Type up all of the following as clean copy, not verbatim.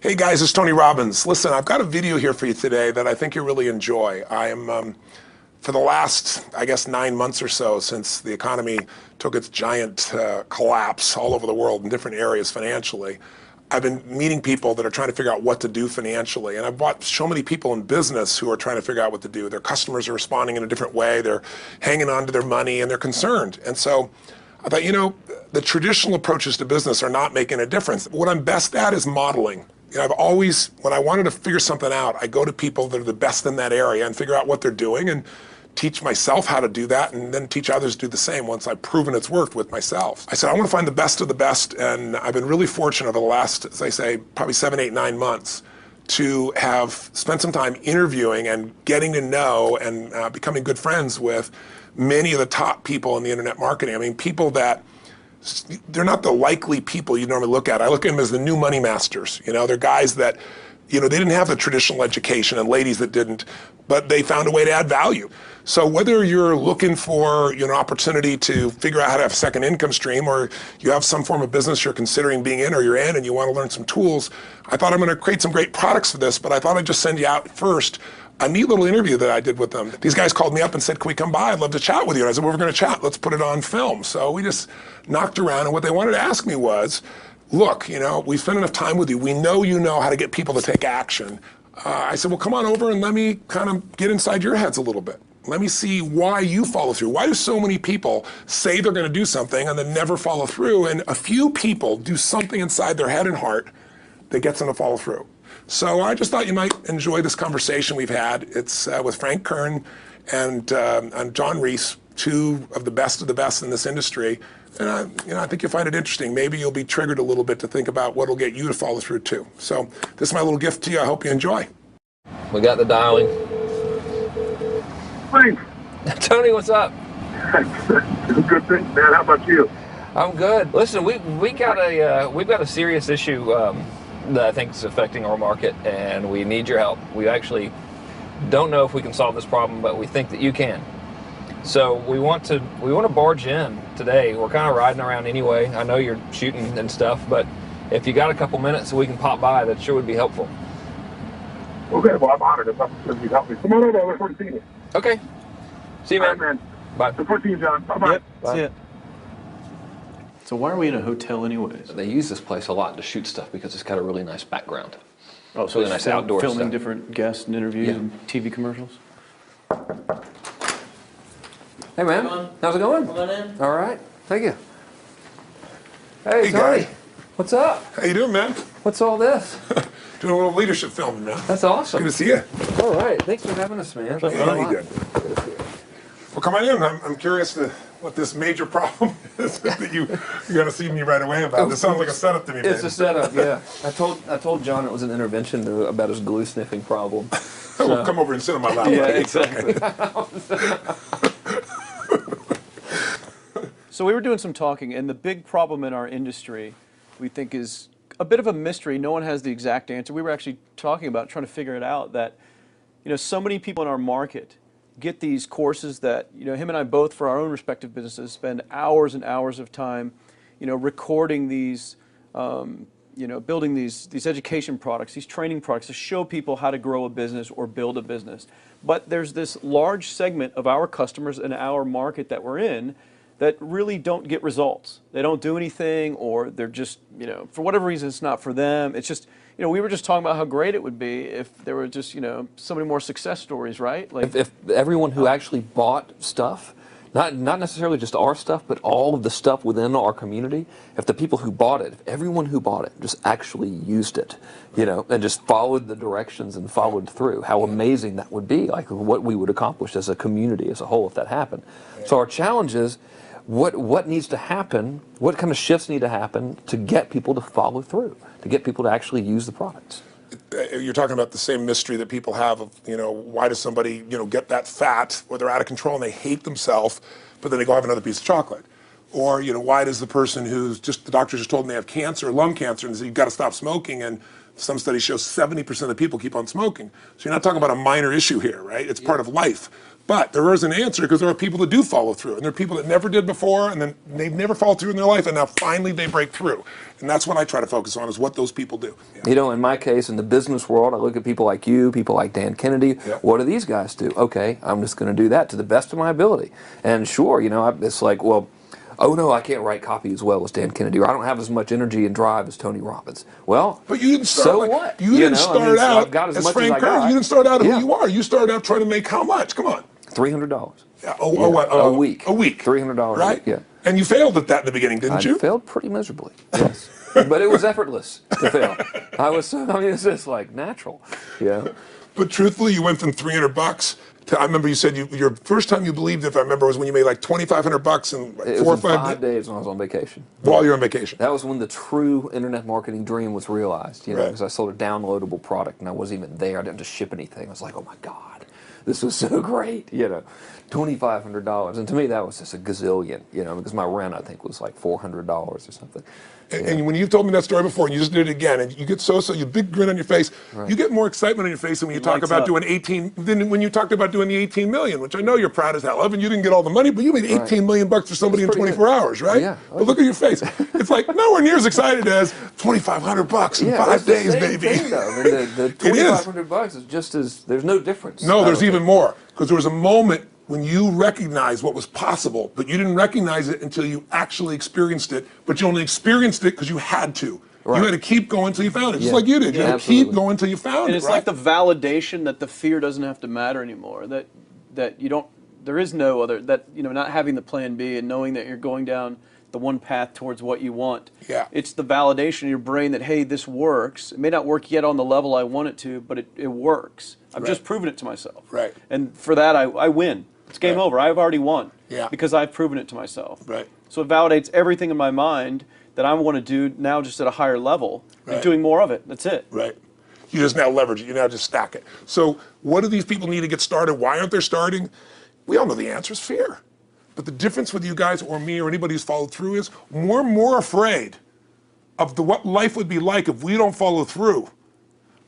Hey guys, it's Tony Robbins. Listen, I've got a video here for you today that I think you'll really enjoy. I am, for the last, I guess, 9 months or so since the economy took its giant collapse all over the world in different areas financially, I've been meeting people that are trying to figure out what to do financially. And I've brought so many people in business who are trying to figure out what to do. Their customers are responding in a different way. They're hanging on to their money and they're concerned. And so I thought, you know, the traditional approaches to business are not making a difference. What I'm best at is modeling. You know, I've always, when I wanted to figure something out, I go to people that are the best in that area and figure out what they're doing and teach myself how to do that and then teach others to do the same once I've proven it's worked with myself. I said, I want to find the best of the best, and I've been really fortunate over the last, as I say, probably 7, 8, 9 months to have spent some time interviewing and getting to know and becoming good friends with many of the top people in the internet marketing. I mean, people that they're not the likely people you normally look at. I look at them as the new money masters. You know, they're guys that, you know, they didn't have the traditional education and ladies that didn't, but they found a way to add value. So whether you're looking for, you know, opportunity to figure out how to have a second income stream, or you have some form of business you're considering being in or you're in and you want to learn some tools, I thought I'm going to create some great products for this, but I thought I'd just send you out first a neat little interview that I did with them. These guys called me up and said, can we come by? I'd love to chat with you. And I said, well, we're going to chat. Let's put it on film. So we just knocked around, and what they wanted to ask me was, look, you know, we spent enough time with you. We know you know how to get people to take action. I said, well, come on over and let me kind of get inside your heads a little bit. Let me see why you follow through. Why do so many people say they're going to do something and then never follow through? And a few people do something inside their head and heart that gets them to follow through. So I just thought you might enjoy this conversation we've had. It's with Frank Kern and John Reese, two of the best in this industry. And you know, I think you'll find it interesting. Maybe you'll be triggered a little bit to think about what will get you to follow through too. So this is my little gift to you. I hope you enjoy. We got the dialing. Frank. Tony, what's up? Good thing, man. How about you? I'm good. Listen, we've got a serious issue that I think is affecting our market, and we need your help. We actually don't know if we can solve this problem, but we think that you can. So we want to barge in today. We're kind of riding around anyway. I know you're shooting and stuff, but if you got a couple minutes so we can pop by, that sure would be helpful. Okay, well, I'm honored if you help me. Come on over. I look forward to seeing you. Okay. See you, man. All right, man. Bye. Look forward to seeing you, John. Bye-bye. Yep, see ya. So why are we in a hotel anyways? They use this place a lot to shoot stuff because it's got a really nice background. Oh, so really nice outdoor filming stuff. different guests and interviews and TV commercials? Hey, man. How's it going? Come on in. All right. Thank you. Hey, Tony. guy. What's up? How you doing, man? What's all this? Doing a little leadership filming, man. That's awesome. Good to see you. All right. Thanks for having us, man. Yeah, you did. Well, come on in. I'm curious to what this major problem is that you're going to see me right away about. This sounds like a setup to me, man. It's a setup, yeah. I told John it was an intervention about his glue sniffing problem. Well, come over and sit on my lap. Yeah, buddy. exactly. So we were doing some talking, and the big problem in our industry, we think, is a bit of a mystery. No one has the exact answer. We were actually talking about trying to figure it out, that, you know, so many people in our market get these courses that, you know, him and I both, for our own respective businesses, spend hours and hours of time, you know, recording these, you know, building these education products, these training products to show people how to grow a business or build a business. But there's this large segment of our customers and our market that we're in that really don't get results. They don't do anything, or they're just, you know, for whatever reason, it's not for them. It's just, you know, we were just talking about how great it would be if there were just, you know, so many more success stories, right? Like If everyone who actually bought stuff, not necessarily just our stuff, but all of the stuff within our community, if the people who bought it, if everyone who bought it just actually used it, you know, and just followed the directions and followed through, how amazing that would be, like what we would accomplish as a community as a whole if that happened. So our challenge is, what needs to happen, what kind of shifts need to happen to get people to follow through, to get people to actually use the products? You're talking about the same mystery that people have of, you know, why does somebody, you know, get that fat where they're out of control and they hate themselves, but then they go have another piece of chocolate? Or, you know, why does the person who's just, the doctors just told them they have cancer, lung cancer, and they say, you've got to stop smoking, and some studies show 70% of the people keep on smoking. So you're not talking about a minor issue here, right? It's part of life. But there is an answer because there are people that do follow through, and there are people that never did before, and then they've never followed through in their life, and now finally they break through. And that's what I try to focus on, is what those people do. Yeah. You know, in my case, in the business world, I look at people like you, people like Dan Kennedy. Yeah. What do these guys do? Okay, I'm just going to do that to the best of my ability. And sure, you know, it's like, well, oh no, I can't write copy as well as Dan Kennedy, or I don't have as much energy and drive as Tony Robbins. Well, but you didn't start so like, what? You didn't start so out I've got as much Frank as I Kern. got. You didn't start out Yeah. who you are. You started out trying to make how much? Come on. $300. Yeah, A week. A week. $300 right? a week, yeah. And you failed at that in the beginning, didn't you? I failed pretty miserably, yes. But it was effortless to fail. I mean, it's just like natural, yeah. But truthfully, you went from $300 to, I remember you said your first time you believed, if I remember, was when you made like $2,500 in like It 4 or was in 5 5 days when I was on vacation. While you're on vacation. That was when the true internet marketing dream was realized, you know, Right. because I sold a downloadable product and I wasn't even there. I didn't just ship anything. I was like, oh my God, this was so great, you know, $2,500. And to me, that was just a gazillion, you know, because my rent, I think, was like $400 or something. And when you've told me that story before, and you just did it again, and you get you big grin on your face, you get more excitement on your face than when you talk about doing 18, than when you talked about doing the 18 million, which I know you're proud as hell of, and you didn't get all the money, but you made 18 million bucks for somebody in 24 hours, right? Yeah. But look at your face. It's like nowhere near as excited as $2,500 in 5 days, baby. Thing, though. I mean, the $2,500 is just as, there's no difference. No, there's even more, because there was a moment when you recognized what was possible, but you didn't recognize it until you actually experienced it, but you only experienced it because you had to. Right. You had to keep going until you found it, just like you did. You had to keep going until you found and it, it's right? like the validation that the fear doesn't have to matter anymore, that you don't, there is no other, that, you know, not having the plan B and knowing that you're going down the one path towards what you want. Yeah. It's the validation in your brain that, hey, this works. It may not work yet on the level I want it to, but it works. I've just proven it to myself. Right. And for that, I win. It's game over. I've already won. Yeah. Because I've proven it to myself. Right. So it validates everything in my mind that I want to do now, just at a higher level, and doing more of it. That's it. Right. You just now leverage it. You now just stack it. So what do these people need to get started? Why aren't they starting? We all know the answer is fear. But the difference with you guys or me or anybody who's followed through is we're more afraid of what life would be like if we don't follow through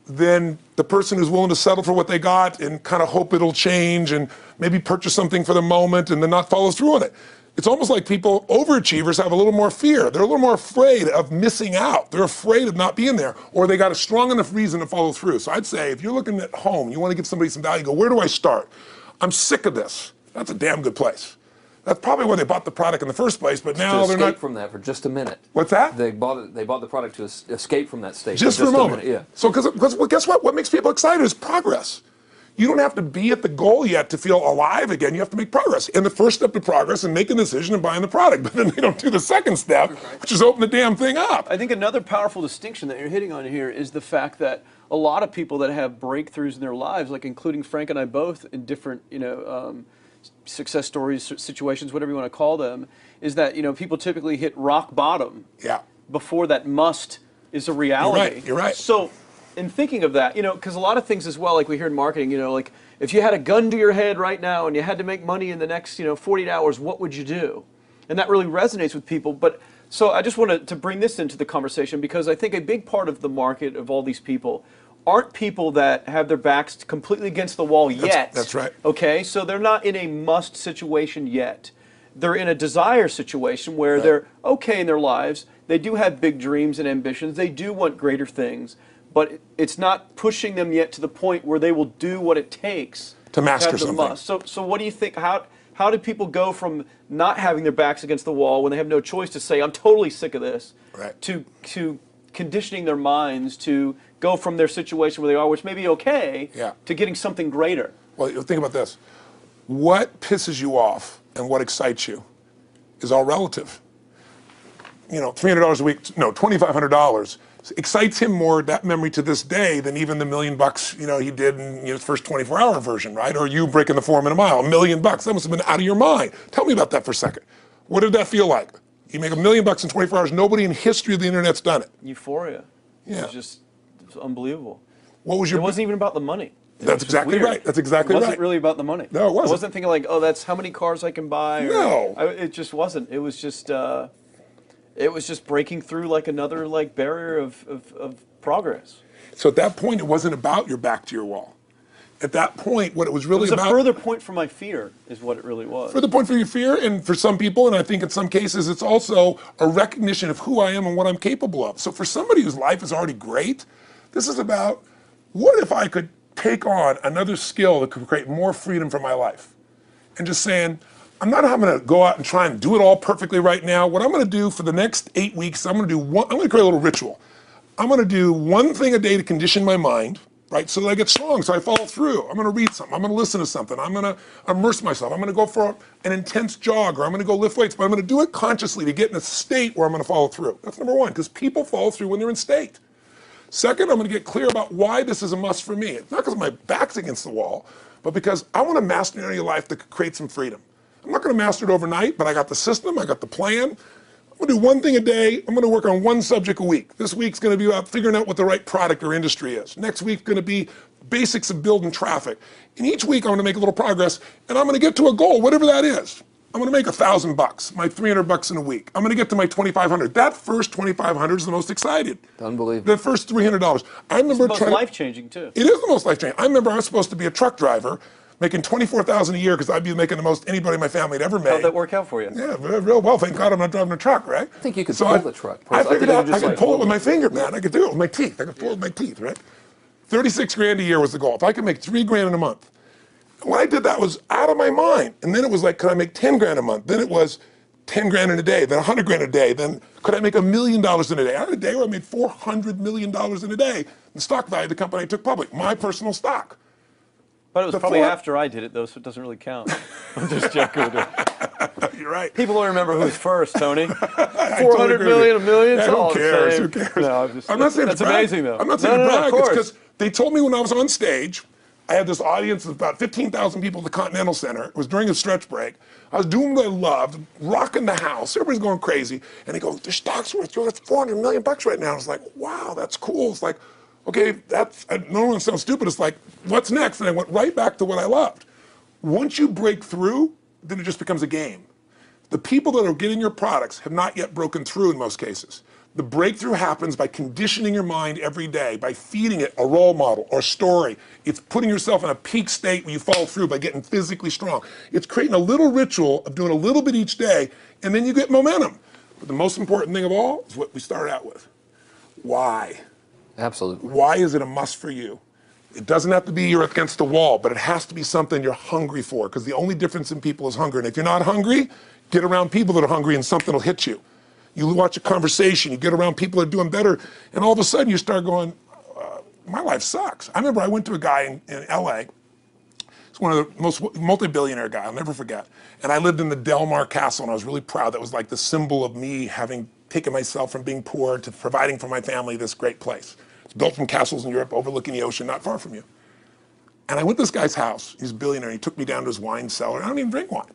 than the person who's willing to settle for what they got and kind of hope it'll change and maybe purchase something for the moment and then not follow through on it. It's almost like people, overachievers, have a little more fear. They're a little more afraid of missing out. They're afraid of not being there, or they got a strong enough reason to follow through. So I'd say if you're looking at home, you want to give somebody some value, go, where do I start? I'm sick of this. That's a damn good place. That's probably why they bought the product in the first place, but now they're not. To escape from that for just a minute. What's that? They bought the product to escape from that state. Just for a moment. minute, yeah. So, because well, guess what? What makes people excited is progress. You don't have to be at the goal yet to feel alive again. You have to make progress. And the first step to progress is making a decision and buying the product. But then they don't do the second step, which is open the damn thing up. I think another powerful distinction that you're hitting on here is the fact that a lot of people that have breakthroughs in their lives, like including Frank and I both in different, success stories, situations, whatever you want to call them, is that, people typically hit rock bottom before that must is a reality. You're right. So in thinking of that, because a lot of things as well, like we hear in marketing, like if you had a gun to your head right now and you had to make money in the next, 48 hours, what would you do? And that really resonates with people. But so I just wanted to bring this into the conversation because I think a big part of the market of all these people aren't people that have their backs completely against the wall yet. That's right. Okay, so they're not in a must situation yet. They're in a desire situation where they're okay in their lives. They do have big dreams and ambitions. They do want greater things, but it's not pushing them yet to the point where they will do what it takes to master have the something. Must. So what do you think? How do people go from not having their backs against the wall when they have no choice to say, I'm totally sick of this, to conditioning their minds to go from their situation where they are, which may be okay, to getting something greater? Well, think about this. What pisses you off and what excites you is all relative. $300 a week, no, $2,500 excites him more, that memory to this day, than even the $1 million, he did in his first 24-hour version, right? Or you breaking the 4 minute mile, $1 million. That must have been out of your mind. Tell me about that for a second. What did that feel like? You make $1 million in 24 hours. Nobody in history of the internet's done it. Euphoria. Yeah. It was unbelievable. What was your? It wasn't even about the money. That's exactly right. That's exactly right. It wasn't really about the money. No, it wasn't. I wasn't thinking like, oh, that's how many cars I can buy. No. It just wasn't. It was just breaking through like another barrier of progress. So at that point, it wasn't about your back to your wall. at that point, what it was really It was about. a further point for my fear, is what it really was. Further point for your fear, and for some people, and I think in some cases, it's also a recognition of who I am and what I'm capable of. So for somebody whose life is already great, this is about, what if I could take on another skill that could create more freedom for my life? And just saying, I'm not going to go out and try and do it all perfectly right now. What I'm going to do for the next 8 weeks, I'm going to create a little ritual. I'm going to do one thing a day to condition my mind, right, so that I get strong, so I follow through. I'm going to read something. I'm going to listen to something. I'm going to immerse myself. I'm going to go for an intense jog, or I'm going to go lift weights, but I'm going to do it consciously to get in a state where I'm going to follow through. That's number one, because people follow through when they're in state. Second, I'm going to get clear about why this is a must for me. It's not because my back's against the wall, but because I want to master an area of life that could create some freedom. I'm not going to master it overnight, but I got the system, I got the plan. I'm going to do one thing a day. I'm going to work on one subject a week. This week's going to be about figuring out what the right product or industry is. Next week's going to be basics of building traffic. And each week I'm going to make a little progress, and I'm going to get to a goal, whatever that is. I'm going to make $1,000, my $300 in a week. I'm going to get to my $2,500. That first $2,500 is the most excited. Unbelievable. The first $300. I remember It's the most life-changing, too. It is the most life-changing. I remember I was supposed to be a truck driver, making $24,000 a year because I'd be making the most anybody in my family had ever made. How'd that work out for you? Yeah, real well. Thank God I'm not driving a truck, right? I think you could pull the truck. I figured out I could like, pull it with my finger, man. I could do it with my teeth. I could pull it with my teeth, right? 36 grand a year was the goal. If I could make 3 grand in a month. When I did that, I was out of my mind. And then it was like, could I make 10 grand a month? Then it was 10 grand in a day, then 100 grand a day. Then could I make $1 million in a day? I had a day where I made $400 million in a day. The stock value of the company I took public, my personal stock. But it was probably after I did it, though, so it doesn't really count. I'm just joking with you. You're right. People don't remember who's first, Tony. 400 million, $1 million, it's all who cares? the same. Who cares? No, I'm not saying that's to brag. amazing, though. I'm not saying to brag. of course. It's because they told me when I was on stage, I had this audience of about 15,000 people at the Continental Center. It was during a stretch break. I was doing what I loved, rocking the house. Everybody's going crazy. And they go, the stock's worth $400 million right now. I was like, wow, that's cool. It's like, okay, that's, I don't want to sound stupid. It's like, what's next? And I went right back to what I loved. Once you break through, then it just becomes a game. The people that are getting your products have not yet broken through in most cases. The breakthrough happens by conditioning your mind every day, by feeding it a role model or story. It's putting yourself in a peak state where you follow through by getting physically strong. It's creating a little ritual of doing a little bit each day, and then you get momentum. But the most important thing of all is what we started out with. Why? Absolutely. Why is it a must for you? It doesn't have to be you're against the wall, but it has to be something you're hungry for, because the only difference in people is hunger. And if you're not hungry, get around people that are hungry and something will hit you. You watch a conversation, you get around people that are doing better, and all of a sudden you start going, my life sucks. I remember I went to a guy in LA. He's one of the most multi-billionaire guy, I'll never forget. And I lived in the Del Mar Castle, and I was really proud. That was like the symbol of me having taken myself from being poor to providing for my family this great place. It's built from castles in Europe overlooking the ocean, not far from you. And I went to this guy's house. He's a billionaire. He took me down to his wine cellar. I don't even drink wine.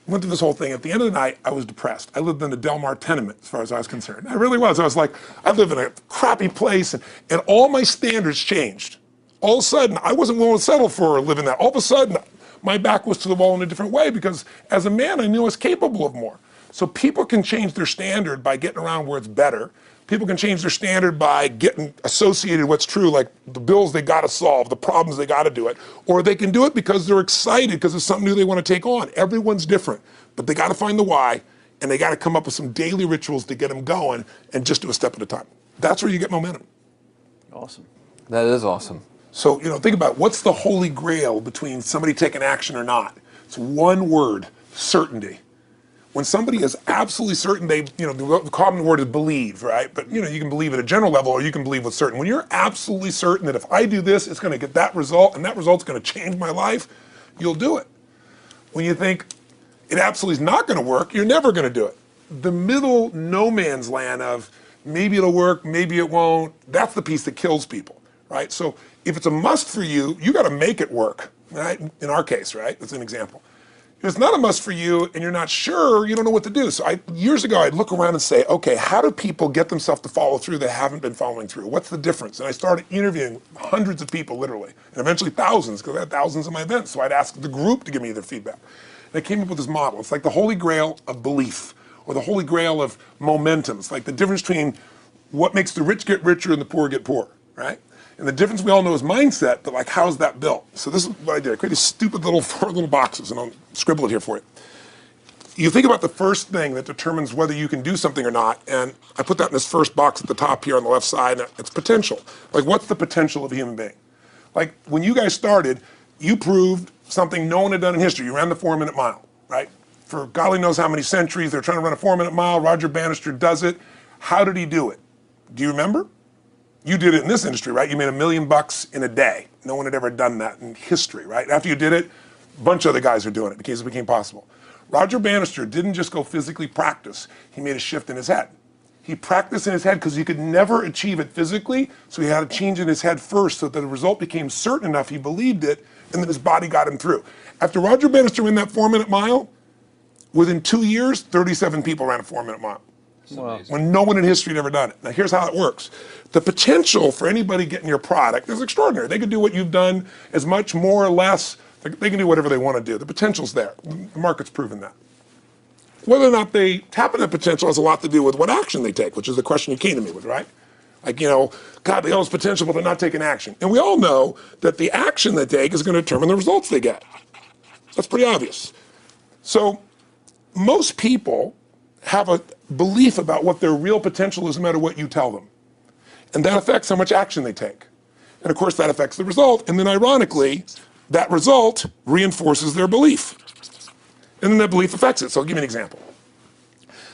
Went through this whole thing. At the end of the night, I was depressed. I lived in the Del Mar tenement, as far as I was concerned. I really was. I was like, I live in a crappy place, and all my standards changed. All of a sudden, I wasn't willing to settle for living that. All of a sudden, my back was to the wall in a different way, because as a man, I knew I was capable of more. So people can change their standard by getting around where it's better. People can change their standard by getting associated with what's true, like the bills they got to solve, the problems they got to do it. Or they can do it because they're excited because it's something new they want to take on. Everyone's different, but they got to find the why, and they got to come up with some daily rituals to get them going, and just do a step at a time. That's where you get momentum. Awesome. That is awesome. So, think about what's the holy grail between somebody taking action or not. It's one word: certainty. When somebody is absolutely certain, the common word is believe, right? But you can believe at a general level, or you can believe with certain. When you're absolutely certain that if I do this, it's going to get that result, and that result's going to change my life, you'll do it. When you think it absolutely is not going to work, you're never going to do it. The middle no man's land of maybe it'll work, maybe it won't, that's the piece that kills people, right? So if it's a must for you, you got to make it work, right? In our case, right? That's an example. If it's not a must for you and you're not sure, you don't know what to do. So years ago, I'd look around and say, okay, how do people get themselves to follow through that haven't been following through? What's the difference? And I started interviewing hundreds of people, literally, and eventually thousands, because I had thousands of my events. So I'd ask the group to give me their feedback. And I came up with this model. It's like the holy grail of belief, or the holy grail of momentum. It's like the difference between what makes the rich get richer and the poor get poorer, right? And the difference we all know is mindset, but like, how's that built? So this is what I did. I created stupid little 4 little boxes, and I'll scribble it here for you. You think about the first thing that determines whether you can do something or not, and I put that in this first box at the top here on the left side, and it's potential. Like, what's the potential of a human being? Like, when you guys started, you proved something no one had done in history. You ran the 4-minute mile, right? For golly knows how many centuries, they're trying to run a 4-minute mile. Roger Bannister does it. How did he do it? Do you remember? You did it in this industry, right? You made $1 million in a day. No one had ever done that in history, right? After you did it, a bunch of other guys are doing it because it became possible. Roger Bannister didn't just go physically practice. He made a shift in his head. He practiced in his head because he could never achieve it physically, so he had to change in his head first so that the result became certain enough he believed it, and then his body got him through. After Roger Bannister ran that 4-minute mile, within 2 years, 37 people ran a 4-minute mile. Wow. When no one in history had ever done it. Now here's how it works. The potential for anybody getting your product is extraordinary. They could do what you've done as much, more or less. They can do whatever they want to do. The potential's there. The market's proven that. Whether or not they tap into that potential has a lot to do with what action they take, which is the question you came to me with, right? Like, you know, God, they all have potential, but they're not taking action. And we all know that the action they take is going to determine the results they get. That's pretty obvious. So most people have a belief about what their real potential is no matter what you tell them. And that affects how much action they take. And of course that affects the result. And then ironically, that result reinforces their belief. And then that belief affects it. So I'll give you an example.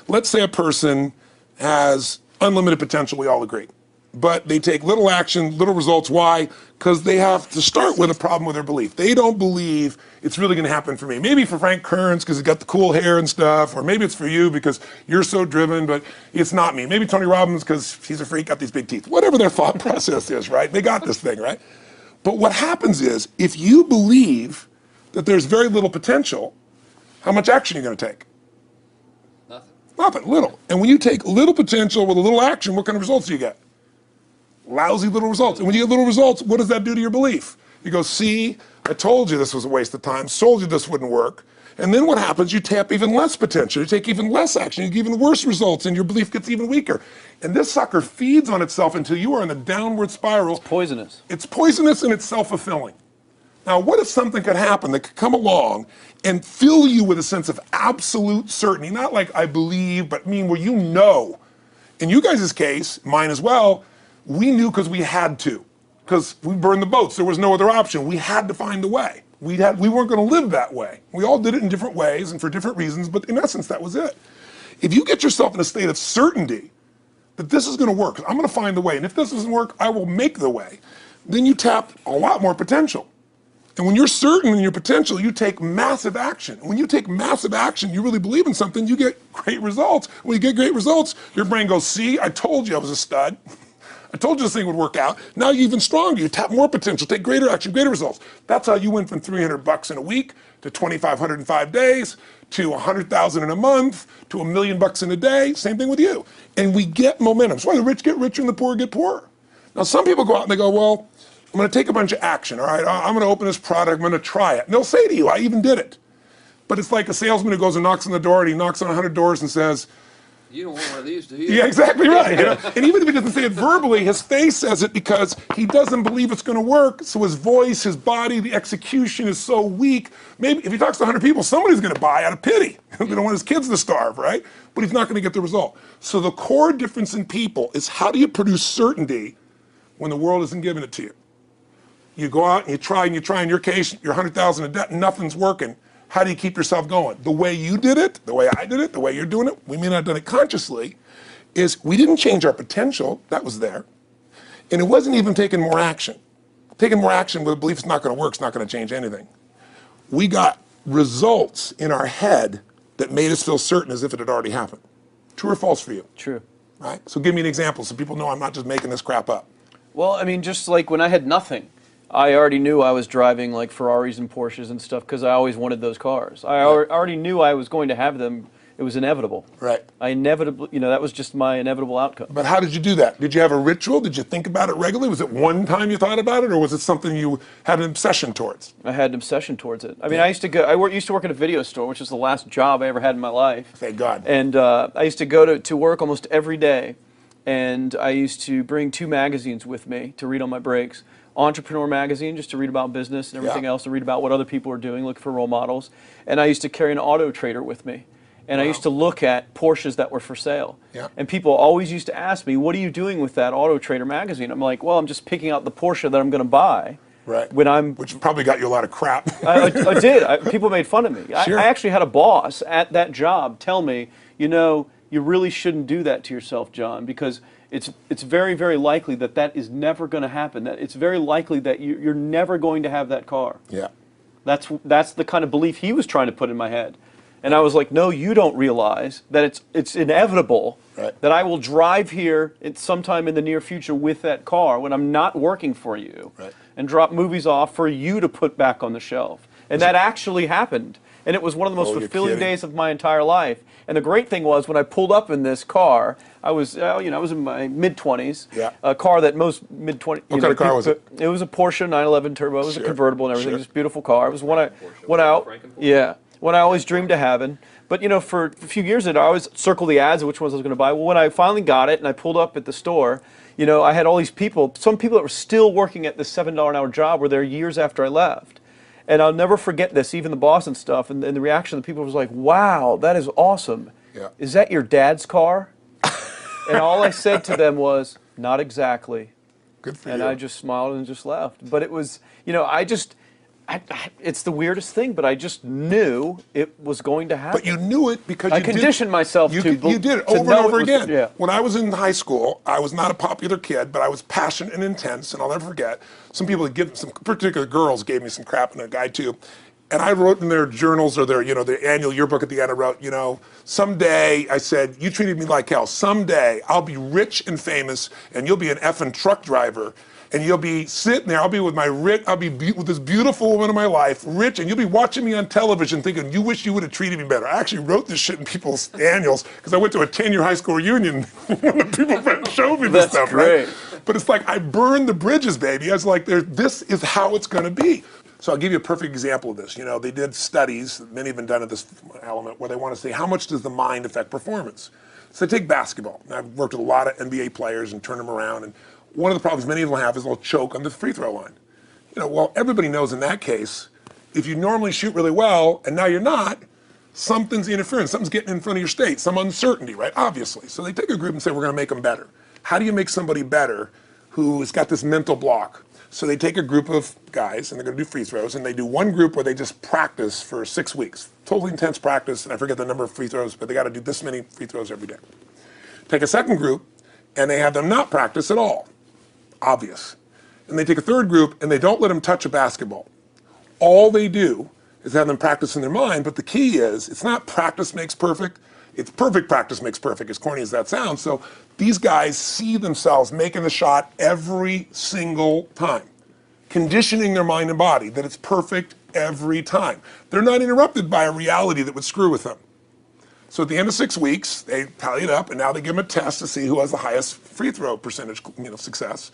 Let's say a person has unlimited potential, we all agree. But they take little action, little results. Why? Because they have to start with a problem with their belief. They don't believe it's really going to happen for me. Maybe for Frank Kern's because he's got the cool hair and stuff, or maybe it's for you because you're so driven, but it's not me. Maybe Tony Robbins because he's a freak, got these big teeth. Whatever their thought process is, right? They got this thing, right? But what happens is, if you believe that there's very little potential, how much action are you going to take? Nothing, little. And when you take little potential with a little action, what kind of results do you get? Lousy little results. And when you get little results, what does that do to your belief? You go, see, I told you this was a waste of time, told you this wouldn't work. And then what happens? You tap even less potential, you take even less action, you get even worse results, and your belief gets even weaker. And this sucker feeds on itself until you are in the downward spiral. It's poisonous. It's poisonous and it's self-fulfilling. Now, what if something could happen that could come along and fill you with a sense of absolute certainty? Not like I believe, but mean where you know. In you guys' case, mine as well, we knew because we had to. Because we burned the boats. There was no other option. We had to find a way. We weren't going to live that way. We all did it in different ways and for different reasons, but in essence, that was it. If you get yourself in a state of certainty that this is going to work, I'm going to find the way, and if this doesn't work, I will make the way, then you tap a lot more potential. And when you're certain in your potential, you take massive action. When you take massive action, you really believe in something, you get great results. When you get great results, your brain goes, see, I told you I was a stud. I told you this thing would work out. Now you're even stronger. You tap more potential, take greater action, greater results. That's how you went from $300 in a week to $2,500 in 5 days to $100,000 in a month to $1 million in a day. Same thing with you. And we get momentum. That's why the rich get richer and the poor get poorer. Now some people go out and they go, well, I'm going to take a bunch of action, all right? I'm going to open this product, I'm going to try it. And they'll say to you, I even did it. But it's like a salesman who goes and knocks on the door, and he knocks on 100 doors and says, you don't want one of these, do you? yeah, exactly right. You know? And even if he doesn't say it verbally, his face says it because he doesn't believe it's going to work. So his voice, his body, the execution is so weak. Maybe if he talks to 100 people, somebody's going to buy out of pity. They don't want his kids to starve, right? But he's not going to get the result. So the core difference in people is how do you produce certainty when the world isn't giving it to you? You go out and you try. In your case, you're 100,000 in debt and nothing's working. How do you keep yourself going? The way you did it, the way I did it, the way you're doing it, we may not have done it consciously, is we didn't change our potential, that was there. And it wasn't even taking more action. Taking more action with a belief it's not going to work, it's not going to change anything. We got results in our head that made us feel certain as if it had already happened. True or false for you? True. Right? So give me an example so people know I'm not just making this crap up. Well, I mean, just like when I had nothing, I already knew I was driving like Ferraris and Porsches and stuff because I always wanted those cars. I already knew I was going to have them. It was inevitable. Right. I inevitably, that was just my inevitable outcome. But how did you do that? Did you have a ritual? Did you think about it regularly? Was it one time you thought about it, or was it something you had an obsession towards? I had an obsession towards it. I mean, I used to work at a video store, which is the last job I ever had in my life. Thank God. And I used to go to work almost every day. and I used to bring 2 magazines with me to read on my breaks. Entrepreneur magazine, just to read about business and everything else, to read about what other people are doing, look for role models. And I used to carry an Auto Trader with me. And I used to look at Porsches that were for sale. Yeah. And people always used to ask me, what are you doing with that Auto Trader magazine? I'm like, well, I'm just picking out the Porsche that I'm going to buy. Right. Which probably got you a lot of crap. I did. People made fun of me. Sure. I actually had a boss at that job tell me, you really shouldn't do that to yourself, John, because it's very, very likely that is never going to happen. That it's very likely that you're never going to have that car. Yeah. That's the kind of belief he was trying to put in my head. And I was like, no, you don't realize that it's inevitable that I will drive here sometime in the near future with that car when I'm not working for you and drop movies off for you to put back on the shelf. And that actually happened. And it was one of the most fulfilling days of my entire life. And the great thing was when I pulled up in this car, I was in my mid-20s, a car that most mid-20s... What kind of car was it? It was a Porsche 911 Turbo. It was a convertible and everything. It was a beautiful car. It was one I always dreamed of having. But, for a few years I always circled the ads of which ones I was going to buy. Well, when I finally got it and I pulled up at the store, I had all these people, some people that were still working at this $7 an hour job were there years after I left. And I'll never forget this, even the boss and stuff, and the reaction of the people was like, wow, that is awesome. Yeah. Is that your dad's car? And all I said to them was, not exactly. Good for you. And I just smiled and just left. But it was, it's the weirdest thing, but I just knew it was going to happen. But you knew it because I conditioned myself to you did it to over know and over it was- again. yeah. When I was in high school, I was not a popular kid, but I was passionate and intense, and I'll never forget. Some people some particular girls gave me some crap, and a guy too. And I wrote in their journals or their annual yearbook at the end, I wrote, someday, I said, you treated me like hell. Someday I'll be rich and famous, and you'll be an effing truck driver. And you'll be sitting there, I'll be with with this beautiful woman of my life, rich, and you'll be watching me on television thinking, you wish you would have treated me better. I actually wrote this shit in people's annuals because I went to a 10-year high school reunion when the people showed me this stuff, great. right? But it's like, I burned the bridges, baby. I was like, this is how it's gonna be. So I'll give you a perfect example of this. They did studies, many have been done at this element, where they want to say, how much does the mind affect performance? So take basketball. And I've worked with a lot of NBA players and turned them around, and one of the problems many of them have is they'll choke on the free throw line. Well, everybody knows in that case, if you normally shoot really well and now you're not, something's interfering, something's getting in front of your state, some uncertainty, right? Obviously. So they take a group and say, we're gonna make them better. How do you make somebody better who's got this mental block? So they take a group of guys and they're gonna do free throws, and they do one group where they just practice for 6 weeks. Totally intense practice, and I forget the number of free throws, but they gotta do this many free throws every day. Take a second group, and they have them not practice at all. Obvious. And they take a third group and they don't let them touch a basketball. All they do is have them practice in their mind, but the key is, it's not practice makes perfect, it's perfect practice makes perfect, as corny as that sounds. So these guys see themselves making the shot every single time, conditioning their mind and body that it's perfect every time. They're not interrupted by a reality that would screw with them. So at the end of 6 weeks, they tally it up, and now they give them a test to see who has the highest free throw percentage, success.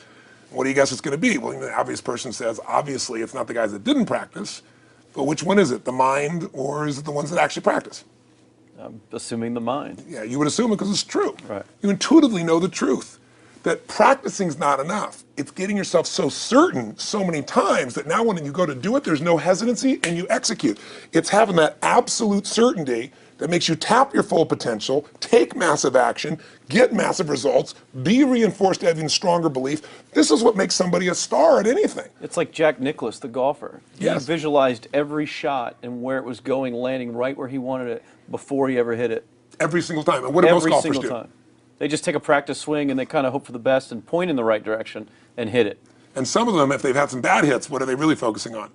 What do you guess it's going to be? Well, the obvious person says, obviously, it's not the guys that didn't practice, but which one is it? The mind, or is it the ones that actually practice? I'm assuming the mind. Yeah, you would assume it because it's true. Right. You intuitively know the truth, that practicing's not enough. It's getting yourself so certain so many times that now when you go to do it, there's no hesitancy and you execute. It's having that absolute certainty that makes you tap your full potential, take massive action, get massive results, be reinforced having stronger belief. This is what makes somebody a star at anything. It's like Jack Nicklaus, the golfer. Yes. He visualized every shot and where it was going, landing right where he wanted it before he ever hit it. Every single time. And what do most Every golfers single do? time. They just take a practice swing and they kind of hope for the best and point in the right direction and hit it. And some of them, if they've had some bad hits, what are they really focusing on?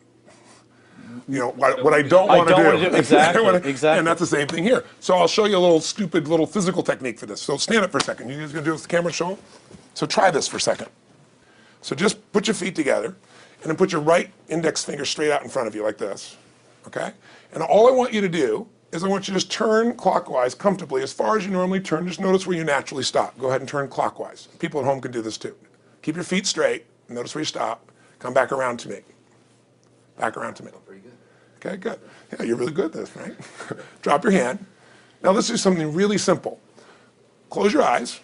What I don't want to do. Exactly, exactly. And that's the same thing here. So I'll show you a little stupid little physical technique for this. So stand up for a second. You guys gonna do this with the camera show? So try this for a second. So just put your feet together and then put your right index finger straight out in front of you like this, okay? And all I want you to do is I want you to just turn clockwise comfortably as far as you normally turn. Just notice where you naturally stop. Go ahead and turn clockwise. People at home can do this too. Keep your feet straight. Notice where you stop. Come back around to me. Back around to me. Pretty good. Okay, good. Yeah, you're really good at this, right? Drop your hand. Now let's do something really simple. Close your eyes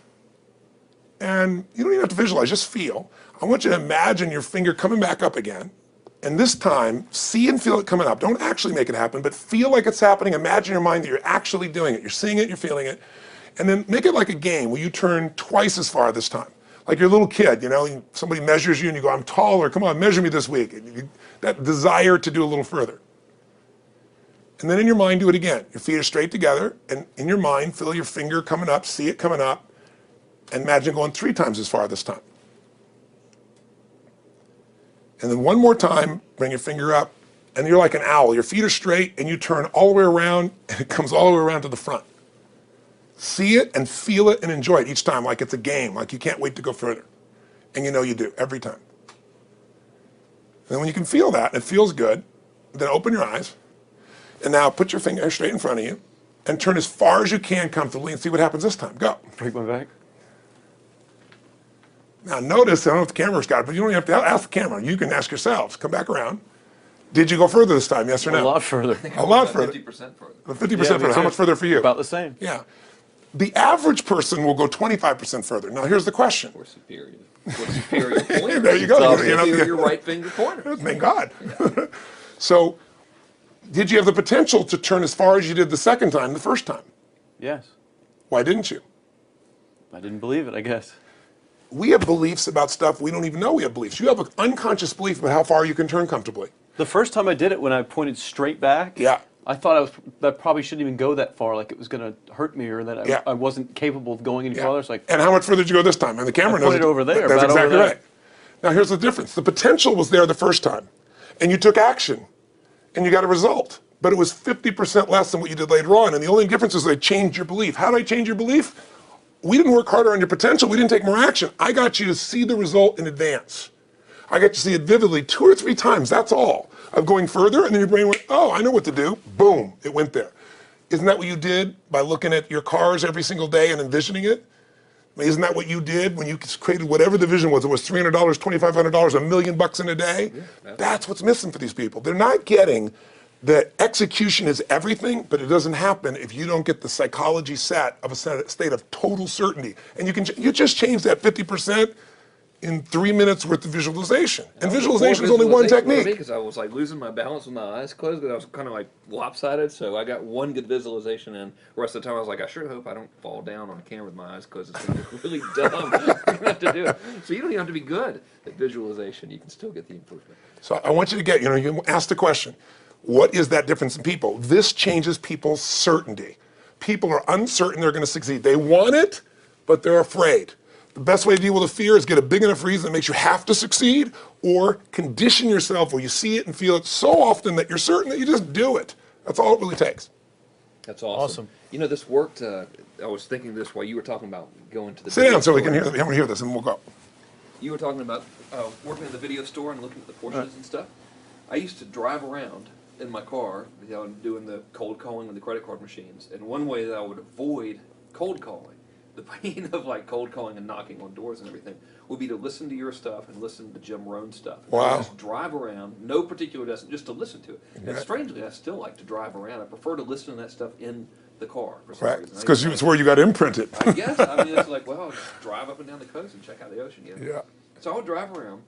And you don't even have to visualize, just feel. I want you to imagine your finger coming back up again. And this time, see and feel it coming up. Don't actually make it happen, but feel like it's happening. Imagine in your mind that you're actually doing it. You're seeing it, you're feeling it. And then make it like a game where you turn twice as far this time. Like you're a little kid, you know, somebody measures you and you go, I'm taller, come on, measure me this week. And that desire to do a little further. And then in your mind, do it again. Your feet are straight together, and in your mind, feel your finger coming up, see it coming up, and imagine going 3 times as far this time. And then one more time, bring your finger up, and you're like an owl. Your feet are straight, and you turn all the way around, and it comes all the way around to the front. See it and feel it and enjoy it each time, like it's a game, like you can't wait to go further. And you know you do, every time. And then when you can feel that, and it feels good, then open your eyes, and now put your finger straight in front of you, and turn as far as you can comfortably, and see what happens this time. Go. Break my back. Now notice, I don't know if the camera's got it, but you don't even have to ask the camera. You can ask yourselves. Come back around. Did you go further this time, yes or no? A lot further. A lot further. 50% further. 50% Yeah, further. How much further for you? About the same. Yeah. The average person will go 25% further. Now here's the question. Or superior. Or superior pointer. There you go. It's You know, superior right finger pointer. Thank God. So, did you have the potential to turn as far as you did the second time, the first time? Yes. Why didn't you? I didn't believe it, I guess. We have beliefs about stuff we don't even know we have beliefs. You have an unconscious belief about how far you can turn comfortably. The first time I did it, when I pointed straight back, Yeah. I thought that probably shouldn't even go that far, like it was going to hurt me, or that Yeah. I wasn't capable of going any Yeah. farther. It's like, And how much further did you go this time? And the camera knows pointed over there, That's about over exactly there. right. Now here's the difference. The potential was there the first time, and you took action, and you got a result. But it was 50% less than what you did later on, and the only difference is they changed your belief. How did I change your belief? We didn't work harder on your potential. We didn't take more action. I got you to see the result in advance. I got you to see it vividly 2 or 3 times. That's all. Of going further, and then your brain went, oh, I know what to do. Boom, it went there. Isn't that what you did by looking at your cars every single day and envisioning it? I mean, isn't that what you did when you created whatever the vision was? It was $300, $2,500, $1 million in a day? Yeah, that's what's missing for these people. They're not getting that execution is everything, but it doesn't happen if you don't get the psychology set of a state of total certainty. And you just change that 50% in 3 minutes worth of visualization. And visualization is only one technique. Because I was like losing my balance with my eyes closed, because I was kind of like lopsided. So I got one good visualization in. The rest of the time I was like, I sure hope I don't fall down on camera with my eyes closed. It's going to look really dumb. I'm going to have to do it. So you don't even have to be good at visualization. You can still get the improvement. So I want you to get, you ask the question, what is that difference in people? This changes people's certainty. People are uncertain they're going to succeed. They want it, but they're afraid. The best way to deal with a fear is get a big enough reason that makes you have to succeed, or condition yourself where you see it and feel it so often that you're certain that you just do it. That's all it really takes. That's awesome. You know, this worked. I was thinking this while you were talking about going to the Sit down so we can hear. I'm going to hear this, and we'll go. You were talking about working in the video store and looking at the Porsches and stuff. I used to drive around in my car, doing the cold calling with the credit card machines. And one way that I would avoid cold calling, the pain of like cold calling and knocking on doors and everything, would be to listen to your stuff and listen to Jim Rohn's stuff. Wow. Just drive around, no particular destination, just to listen to it. And strangely, I still like to drive around. I prefer to listen to that stuff in the car for some reason. It's because it's where you got imprinted. I guess. I mean, it's like, well, I'll just drive up and down the coast and check out the ocean. Yeah. So I would drive around,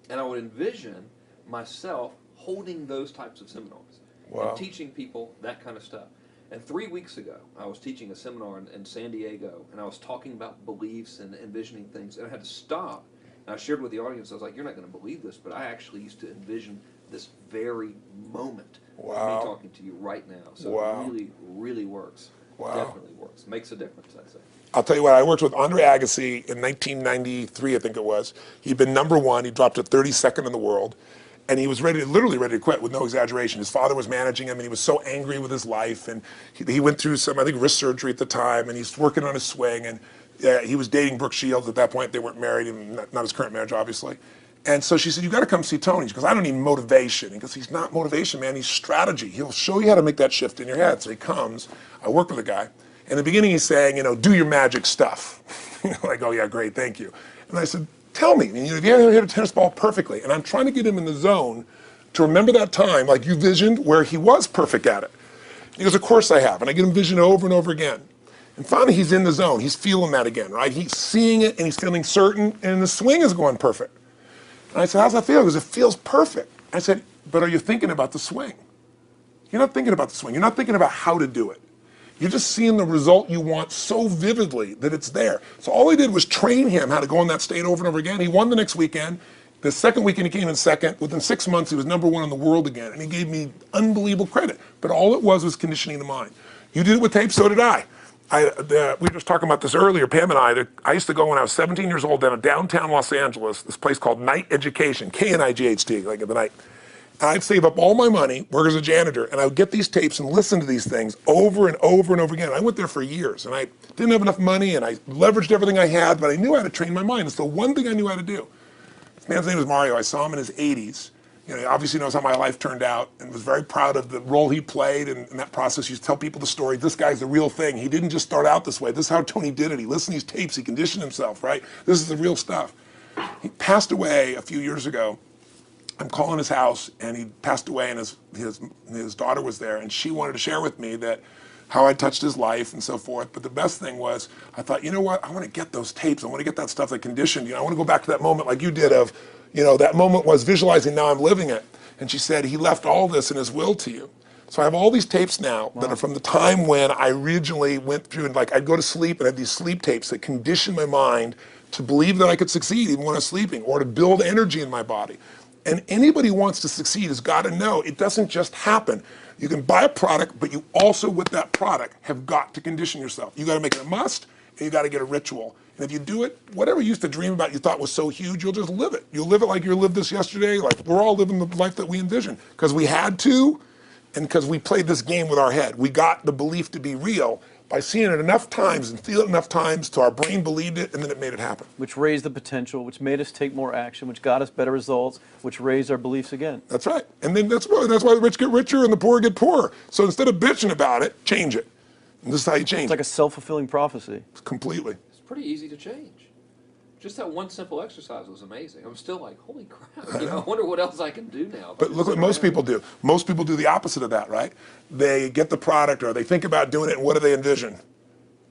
and I would envision myself holding those types of seminars and teaching people that kind of stuff. And 3 weeks ago, I was teaching a seminar in San Diego, and I was talking about beliefs and envisioning things, and I had to stop. And I shared with the audience, I was like, you're not going to believe this, but I actually used to envision this very moment of me talking to you right now. So it really, really works. Definitely works. Makes a difference, I'd say. I'll tell you what, I worked with Andre Agassi in 1993, I think it was. He'd been #1. He dropped to 32nd in the world. And he was literally ready to quit with no exaggeration. His father was managing him, and he was so angry with his life. And he went through some, I think, wrist surgery at the time, and he's working on his swing. And he was dating Brooke Shields at that point. They weren't married, and not his current marriage, obviously. And so she said, you got to come see Tony. She goes, I don't need motivation. He goes, he's not motivation, man. He's strategy. He'll show you how to make that shift in your head. So he comes. I work with the guy. In the beginning, he's saying, do your magic stuff. Like, oh, yeah, great, thank you. And I said, tell me, if you ever hit a tennis ball perfectly, and I'm trying to get him in the zone to remember that time, like you visioned, where he was perfect at it. He goes, of course I have. And I get him vision over and over again. And finally, he's in the zone. He's feeling that again, right? He's seeing it and he's feeling certain, and the swing is going perfect. And I said, how's that feel? He goes, it feels perfect. I said, but are you thinking about the swing? You're not thinking about the swing. You're not thinking about how to do it. You're just seeing the result you want so vividly that it's there. So all I did was train him how to go in that state over and over again. He won the next weekend. The second weekend he came in second. Within 6 months, he was #1 in the world again. And he gave me unbelievable credit. But all it was conditioning the mind. You did it with tape, so did I. We were just talking about this earlier, Pam and I used to go when I was 17 years old down to downtown Los Angeles, this place called Night Education, K-N-I-G-H-T, like in the night. And I'd save up all my money, work as a janitor, and I would get these tapes and listen to these things over and over and over again. I went there for years, and I didn't have enough money, and I leveraged everything I had, but I knew how to train my mind. It's the one thing I knew how to do. This man's name was Mario. I saw him in his 80s. You know, he obviously knows how my life turned out and was very proud of the role he played in that process. He used to tell people the story. This guy's the real thing. He didn't just start out this way. This is how Tony did it. He listened to these tapes. He conditioned himself, right? This is the real stuff. He passed away a few years ago. I'm calling his house, and he passed away, and his daughter was there, and she wanted to share with me that how I touched his life and so forth. But the best thing was, I thought, you know what? I want to get those tapes. I want to get that stuff that conditioned. You know, I want to go back to that moment like you did of, you know, that moment was visualizing, now I'm living it. And she said, he left all this in his will to you. So I have all these tapes now that are from the time when I originally went through, and like I'd go to sleep and I had these sleep tapes that conditioned my mind to believe that I could succeed even when I was sleeping, or to build energy in my body. And anybody who wants to succeed has got to know it doesn't just happen. You can buy a product, but you also, with that product, have got to condition yourself. You got to make it a must, and you got to get a ritual. And if you do it, whatever you used to dream about you thought was so huge, you'll just live it. You'll live it like you lived this yesterday, like we're all living the life that we envision. Because we had to, and because we played this game with our head. We got the belief to be real by seeing it enough times and feel it enough times till our brain believed it, and then it made it happen. Which raised the potential, which made us take more action, which got us better results, which raised our beliefs again. That's right. And then that's why the rich get richer and the poor get poorer. So instead of bitching about it, change it. And this is how you change It's like a self-fulfilling prophecy. Completely. It's pretty easy to change. Just that one simple exercise was amazing. I'm still like, holy crap, you know, I wonder what else I can do now. But look what most people do. Most people do the opposite of that, right? They get the product or they think about doing it, and what do they envision?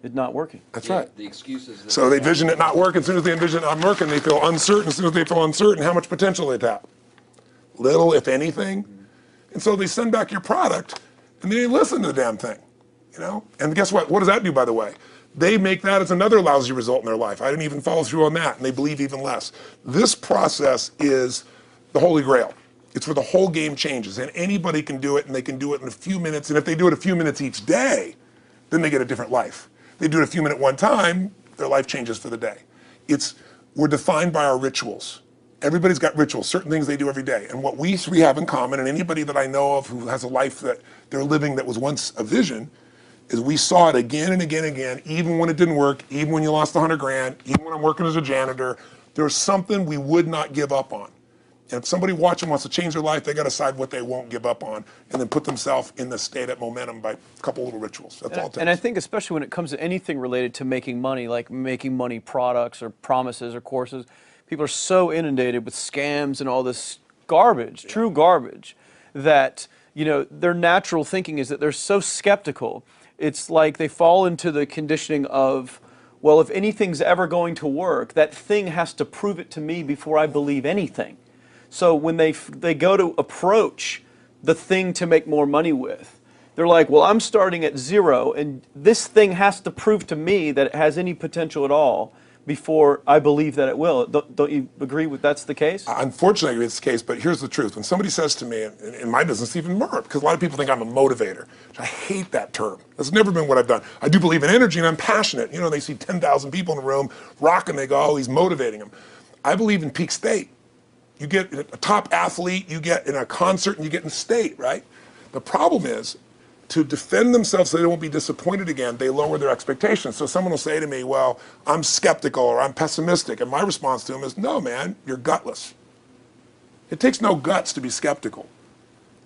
It's not working. That's right. The excuses. So they vision it not working. As soon as they envision it not working, they feel uncertain. As soon as they feel uncertain, how much potential they tap? Little, if anything. And so they send back your product, and they listen to the damn thing, you know? And guess what? What does that do, by the way? They make that as another lousy result in their life. I didn't even follow through on that, and they believe even less. This process is the Holy Grail. It's where the whole game changes, and anybody can do it, and they can do it in a few minutes. And if they do it a few minutes each day, then they get a different life. They do it a few minutes one time, their life changes for the day. We're defined by our rituals. Everybody's got rituals, certain things they do every day. And what we three have in common, and anybody that I know of who has a life that they're living that was once a vision, is we saw it again and again and again, even when it didn't work, even when you lost 100 grand, even when I'm working as a janitor, there's something we would not give up on. And if somebody watching wants to change their life, they got to decide what they won't give up on, and then put themselves in the state of momentum by a couple little rituals. That's all it takes. And I think especially when it comes to anything related to making money, like making money products or promises or courses, people are so inundated with scams and all this garbage, true garbage, that, you know, their natural thinking is that they're so skeptical. It's like they fall into the conditioning of, well, if anything's ever going to work, that thing has to prove it to me before I believe anything. So when they go to approach the thing to make more money with, they're like, well, I'm starting at zero, and this thing has to prove to me that it has any potential at all before I believe that it will. Don't you agree with that's the case? Unfortunately, I agree it's the case, but here's the truth. When somebody says to me, in my business even more, because a lot of people think I'm a motivator. I hate that term. That's never been what I've done. I do believe in energy, and I'm passionate. You know, they see 10,000 people in a room rocking, they go, oh, he's motivating them. I believe in peak state. You get a top athlete, you get in a concert, and you get in state, right? The problem is, to defend themselves so they won't be disappointed again, they lower their expectations. So someone will say to me, well, I'm skeptical or I'm pessimistic. And my response to them is, no, man, you're gutless. It takes no guts to be skeptical.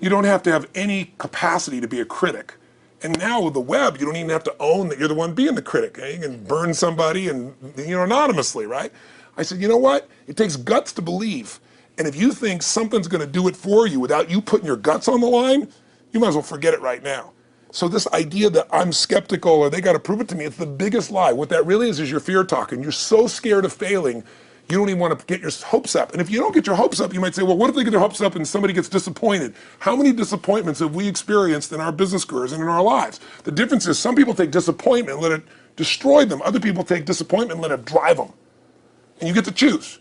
You don't have to have any capacity to be a critic. And now with the web, you don't even have to own that you're the one being the critic. You can burn somebody and, you know, anonymously, right? I said, you know what? It takes guts to believe. And if you think something's going to do it for you without you putting your guts on the line, you might as well forget it right now. So this idea that I'm skeptical or they got to prove it to me, it's the biggest lie. What that really is your fear talking. You're so scared of failing, you don't even want to get your hopes up. And if you don't get your hopes up, you might say, well, what if they get their hopes up and somebody gets disappointed? How many disappointments have we experienced in our business careers and in our lives? The difference is some people take disappointment and let it destroy them. Other people take disappointment and let it drive them. And you get to choose.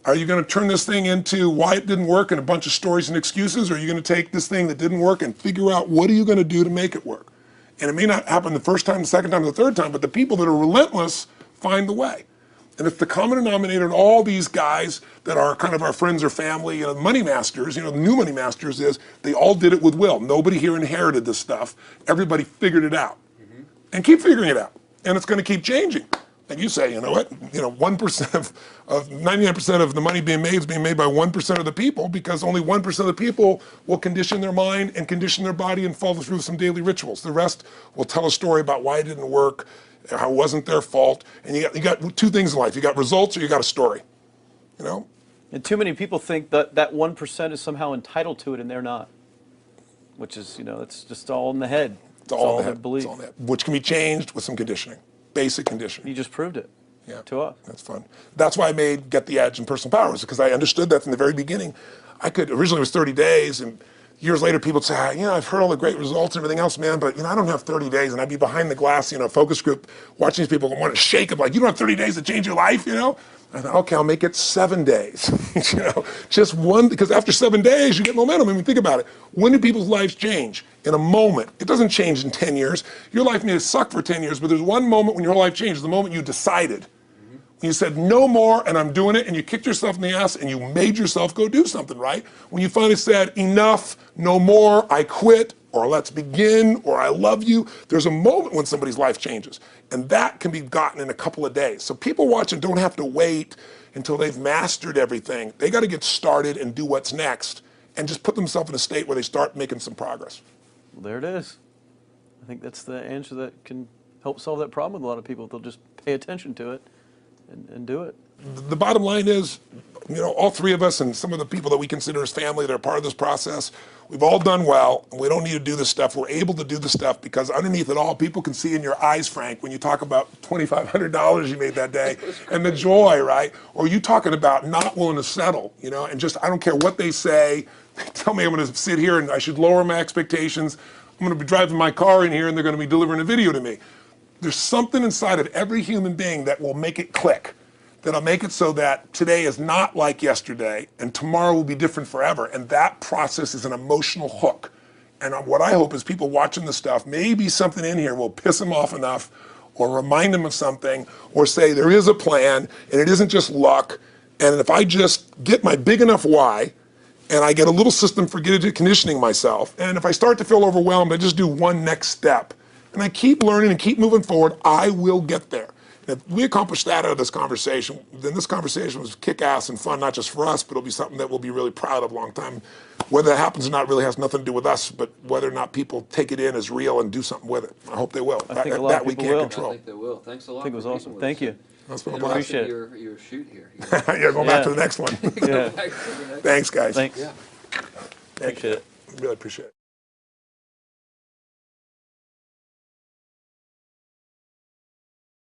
Are you going to turn this thing into why it didn't work and a bunch of stories and excuses? Or are you going to take this thing that didn't work and figure out what are you going to do to make it work? And it may not happen the first time, the second time, the third time, but the people that are relentless find the way. And it's the common denominator in all these guys that are kind of our friends or family, money masters, the new money masters is they all did it with will. Nobody here inherited this stuff. Everybody figured it out and keep figuring it out. And it's going to keep changing. And you say, you know what, 1% of 99% of the money being made is being made by 1% of the people because only 1% of the people will condition their mind and condition their body and follow through some daily rituals. The rest will tell a story about why it didn't work, how it wasn't their fault. And you got two things in life. You got results or you got a story, And too many people think that that 1% is somehow entitled to it and they're not, which is, it's just all in the head. It's all in the their head. belief. It's all in the head, which can be changed with some conditioning. Basic conditioning. You just proved it to us. That's fun. That's why I made Get the Edge and Personal Powers, because I understood that from the very beginning. Originally it was 30 days, and years later people would say, I've heard all the great results and everything else, man, but I don't have 30 days, and I'd be behind the glass, focus group, watching these people want to shake them, like, you don't have 30 days to change your life, I thought, okay, I'll make it 7 days, just one, because after 7 days, you get momentum. I mean, think about it. When do people's lives change? In a moment. It doesn't change in 10 years. Your life may suck for 10 years, but there's one moment when your whole life changed, the moment you decided. When you said, no more, and I'm doing it, and you kicked yourself in the ass, and you made yourself go do something, right? When you finally said, enough, no more, I quit, or let's begin, or I love you, there's a moment when somebody's life changes. And that can be gotten in a couple of days. So people watching don't have to wait until they've mastered everything. They got to get started and do what's next, and just put themselves in a state where they start making some progress. Well, there it is. I think that's the answer that can help solve that problem with a lot of people. They'll just pay attention to it and do it. The bottom line is, all three of us and some of the people that we consider as family that are part of this process, we've all done well, and we don't need to do this stuff. We're able to do this stuff because underneath it all, people can see in your eyes, Frank, when you talk about $2,500 you made that day and the joy, right? Or you talking about not willing to settle, and just, I don't care what they say. They tell me I'm going to sit here and I should lower my expectations. I'm going to be driving my car in here and they're going to be delivering a video to me. There's something inside of every human being that will make it click, that'll make it so that today is not like yesterday and tomorrow will be different forever. And that process is an emotional hook. And what I hope is people watching this stuff, maybe something in here will piss them off enough or remind them of something or say there is a plan and it isn't just luck. And if I just get my big enough why, and I get a little system for conditioning myself, and if I start to feel overwhelmed, I just do one next step. And I keep learning and keep moving forward, I will get there. And if we accomplish that out of this conversation, then this conversation was kick-ass and fun, not just for us, but it'll be something that we'll be really proud of a long time. Whether that happens or not really has nothing to do with us, but whether or not people take it in as real and do something with it. I hope they will. I think a lot of people will. I think they will. Thanks a lot. I think it was awesome. Thank you. That's been a I blast. Appreciate it. your shoot here. Yeah, going back to the next one. Yeah. Thanks, guys. Thanks. Yeah. Thank Appreciate you. it. Really appreciate it.